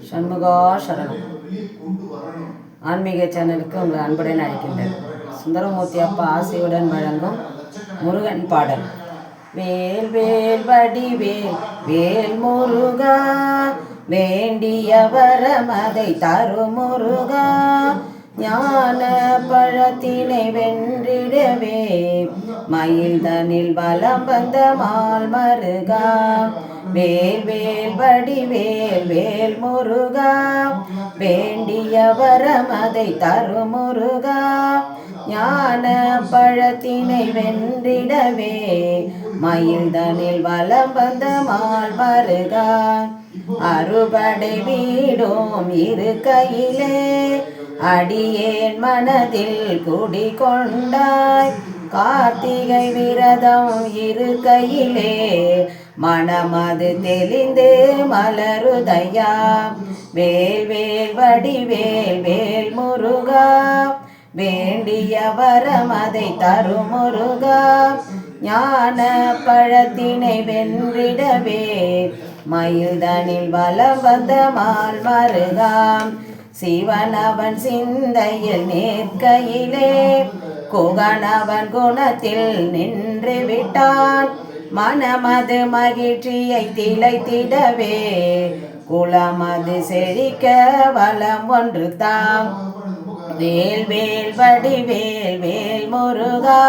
சண்முகா சரணம். ஆன்மீக சேனலுக்கு உங்களை அன்புடன் அழைக்கின்றேன். சுந்தரமூர்த்தி அப்பா ஆசையுடன் வழங்கும் முருகன் பாடல். வேல் வேல் வடிவேல் வேல் முருகா, வேண்டிய வரமதை தரு முருகா, ஞான பழத்தினை வென்றிடவே மயில் தனில் வலம் வந்த மால் மருகா. வேல் வேல் வடிவேல் வேல் முருகா, வேண்டிய வரமதை தரு முருகா, ஞான பழத்தினை வென்றிடவே மயில் தனில் வலம் வந்த மால் மருகா. அறுபடை வீடும் இரு கையிலே அடியேன் மனதில் குடிகொண்டாய், கார்த்திகை விரதம் இரு கையிலே மனமது தெளிந்து மலருதையா. வேல் வேல் வடிவேல் வேல் முருகா, வேண்டிய வரமதை தரு முருகா, ஞான பழத்தினை வென்றிடவே மயில் தனில் வலம் வந்த மால் மருகா. சிவனவன் சிந்தையில் நிற்கையிலே குகனவன் குணத்தில் நின்று விட்டான், மனமது மகிழ்ச்சியை திளைத்திடவே குலமது செழிக்க வலம் ஒன்று தாம். வேல் வேல் வடிவேல் வேல் முருகா,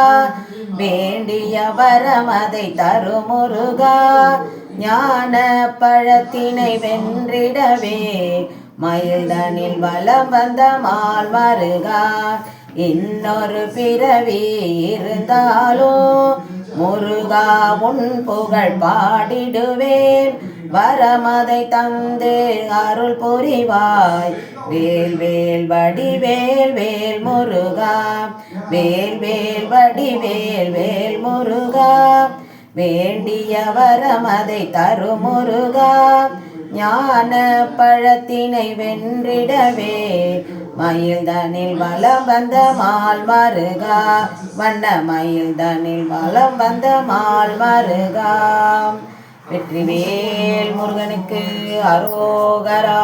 வேண்டிய வரமதை தரு முருகா, ஞான பழத்தினை வென்றிடவே மயில் தனில் வலம் வந்த மால் மருகா. இன்னொரு பிறவி இருந்தாலும் முருகா உன் புகழ் பாடிடுவேன், வரமதை தந்து அருள் புரிவாய். வேல் வேல் வடிவேல் வேல் முருகா, வேல் வேல் வடிவேல் வேல் முருகா, வேண்டிய வரமதை தரு முருகா, ஞான பழத்தினை வென்றிடவே மயில் தனில் வலம் வந்த மால் மருகா. வண்ண மயில் தனில் வலம் வந்த மால் மருகா. வெற்றிவேல் முருகனுக்கு அரோகரா.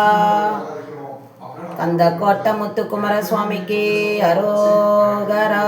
கந்த கோட்ட முத்துக்குமர சுவாமிக்கு அரோகரா.